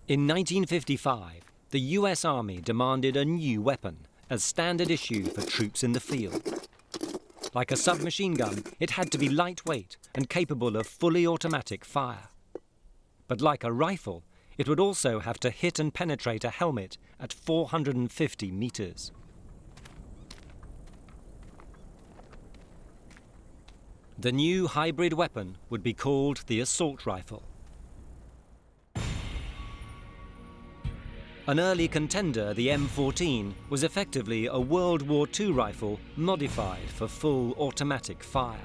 In 1955, the US Army demanded a new weapon as standard issue for troops in the field. Like a submachine gun, it had to be lightweight and capable of fully automatic fire. But like a rifle, it would also have to hit and penetrate a helmet at 450 meters. The new hybrid weapon would be called the assault rifle. An early contender, the M14, was effectively a World War II rifle modified for full automatic fire.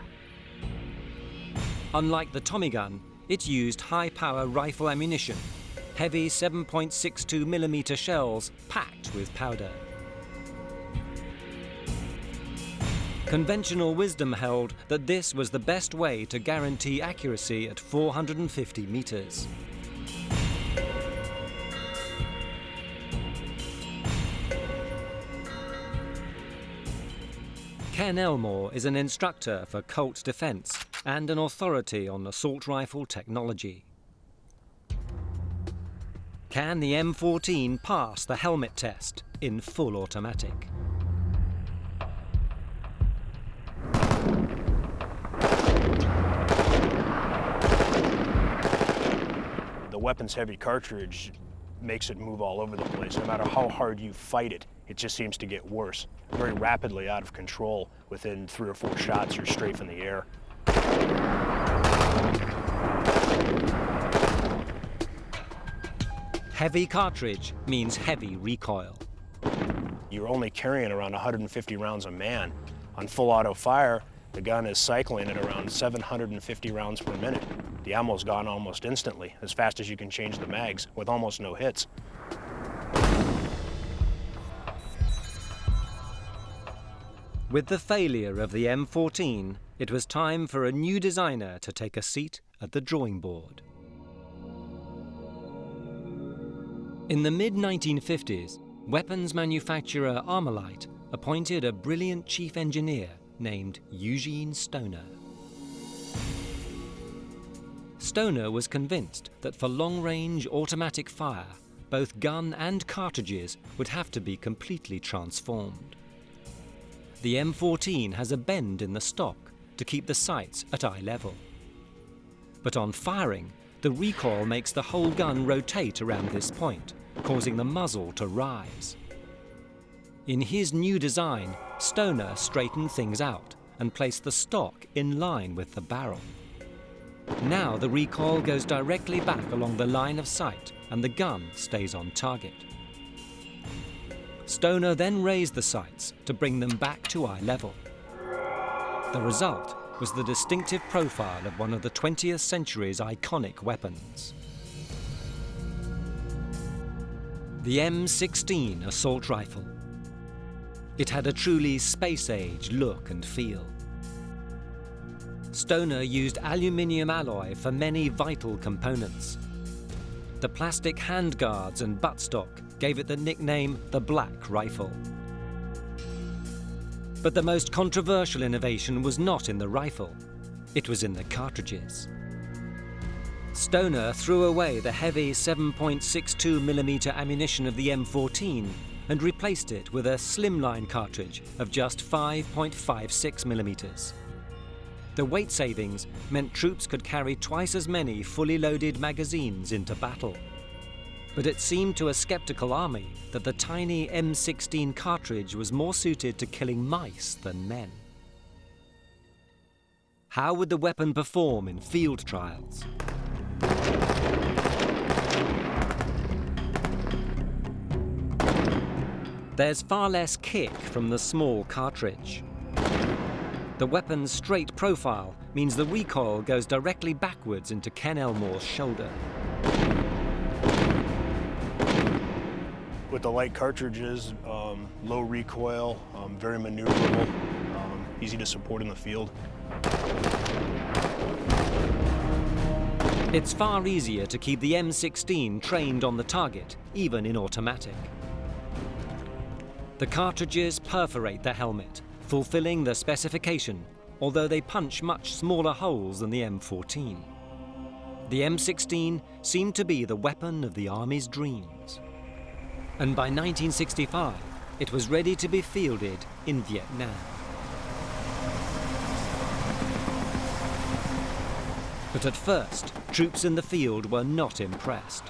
Unlike the Tommy gun, it used high-power rifle ammunition, heavy 7.62mm shells packed with powder. Conventional wisdom held that this was the best way to guarantee accuracy at 450 meters. Ken Elmore is an instructor for Colt Defense and an authority on assault rifle technology. Can the M14 pass the helmet test in full automatic? The weapon's heavy cartridge makes it move all over the place. No matter how hard you fight it, it just seems to get worse. Very rapidly out of control. Within 3 or 4 shots, you're strafing the air. Heavy cartridge means heavy recoil. You're only carrying around 150 rounds a man. On full auto fire, the gun is cycling at around 750 rounds per minute. The ammo's gone almost instantly, as fast as you can change the mags, with almost no hits. With the failure of the M14, it was time for a new designer to take a seat at the drawing board. In the mid-1950s, weapons manufacturer Armalite appointed a brilliant chief engineer named Eugene Stoner. Stoner was convinced that for long-range automatic fire, both gun and cartridges would have to be completely transformed. The M14 has a bend in the stock to keep the sights at eye level. But on firing, the recoil makes the whole gun rotate around this point, causing the muzzle to rise. In his new design, Stoner straightened things out and placed the stock in line with the barrel. Now the recoil goes directly back along the line of sight and the gun stays on target. Stoner then raised the sights to bring them back to eye level. The result was the distinctive profile of one of the 20th century's iconic weapons. The M16 assault rifle. It had a truly space-age look and feel. Stoner used aluminium alloy for many vital components. The plastic handguards and buttstock gave it the nickname the Black Rifle. But the most controversial innovation was not in the rifle, it was in the cartridges. Stoner threw away the heavy 7.62mm ammunition of the M14 and replaced it with a slimline cartridge of just 5.56mm. The weight savings meant troops could carry twice as many fully loaded magazines into battle. But it seemed to a skeptical army that the tiny M16 cartridge was more suited to killing mice than men. How would the weapon perform in field trials? There's far less kick from the small cartridge. The weapon's straight profile means the recoil goes directly backwards into Ken Elmore's shoulder. With the light cartridges, low recoil, very maneuverable, easy to support in the field. It's far easier to keep the M16 trained on the target, even in automatic. The cartridges perforate the helmet, fulfilling the specification, although they punch much smaller holes than the M14. The M16 seemed to be the weapon of the Army's dreams. And by 1965, it was ready to be fielded in Vietnam. But at first, troops in the field were not impressed.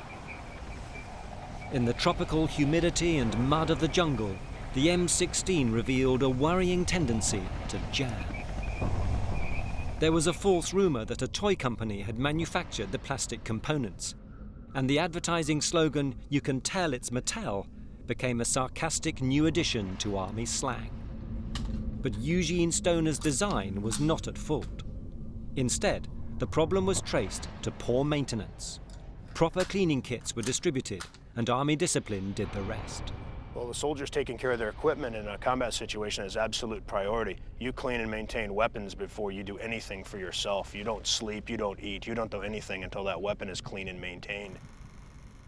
In the tropical humidity and mud of the jungle, the M16 revealed a worrying tendency to jam. There was a false rumor that a toy company had manufactured the plastic components, and the advertising slogan, "You can tell it's Mattel," became a sarcastic new addition to Army slang. But Eugene Stoner's design was not at fault. Instead, the problem was traced to poor maintenance. Proper cleaning kits were distributed, and Army discipline did the rest. Well, the soldiers taking care of their equipment in a combat situation is absolute priority. You clean and maintain weapons before you do anything for yourself. You don't sleep, you don't eat, you don't do anything until that weapon is clean and maintained.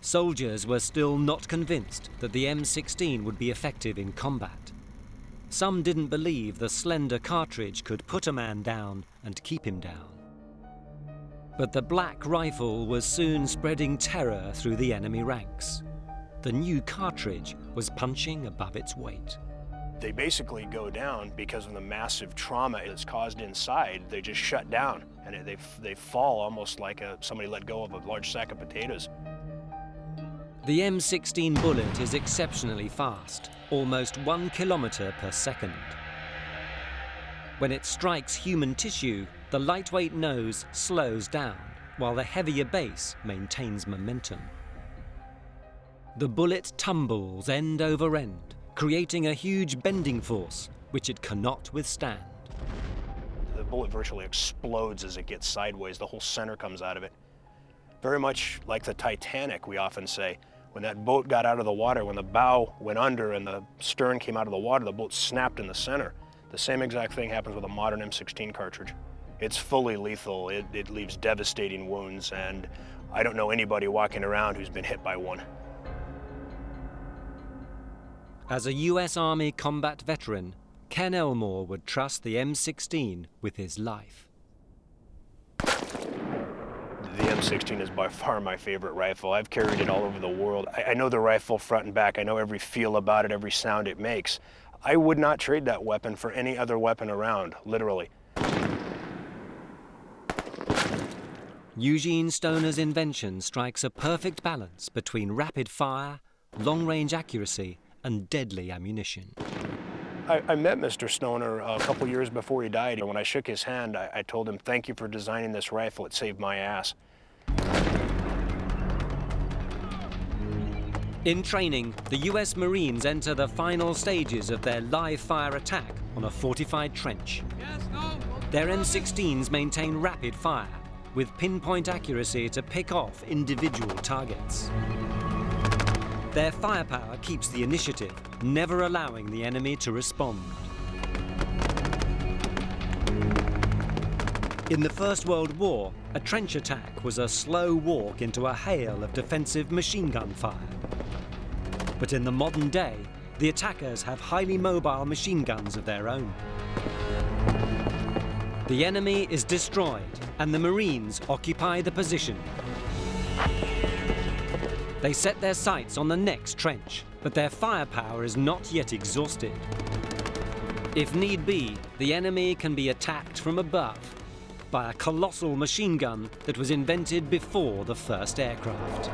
Soldiers were still not convinced that the M16 would be effective in combat. Some didn't believe the slender cartridge could put a man down and keep him down. But the black rifle was soon spreading terror through the enemy ranks. The new cartridge was punching above its weight. They basically go down because of the massive trauma it's caused inside. They just shut down, and they fall almost like somebody let go of a large sack of potatoes. The M16 bullet is exceptionally fast, almost 1 kilometer per second. When it strikes human tissue, the lightweight nose slows down, while the heavier base maintains momentum. The bullet tumbles end over end, creating a huge bending force, which it cannot withstand. The bullet virtually explodes as it gets sideways. The whole center comes out of it. Very much like the Titanic, we often say. When that boat got out of the water, when the bow went under and the stern came out of the water, the boat snapped in the center. The same exact thing happens with a modern M16 cartridge. It's fully lethal. It leaves devastating wounds, and I don't know anybody walking around who's been hit by one. As a US Army combat veteran, Ken Elmore would trust the M16 with his life. The M16 is by far my favorite rifle. I've carried it all over the world. I know the rifle front and back. I know every feel about it, every sound it makes. I would not trade that weapon for any other weapon around, literally. Eugene Stoner's invention strikes a perfect balance between rapid fire, long-range accuracy, and deadly ammunition. I met Mr. Stoner a couple years before he died. When I shook his hand, I told him, "Thank you for designing this rifle. It saved my ass." In training, the US Marines enter the final stages of their live-fire attack on a fortified trench. Their M16s maintain rapid fire, with pinpoint accuracy to pick off individual targets. Their firepower keeps the initiative, never allowing the enemy to respond. In the First World War, a trench attack was a slow walk into a hail of defensive machine gun fire. But in the modern day, the attackers have highly mobile machine guns of their own. The enemy is destroyed, and the Marines occupy the position. They set their sights on the next trench, but their firepower is not yet exhausted. If need be, the enemy can be attacked from above by a colossal machine gun that was invented before the first aircraft.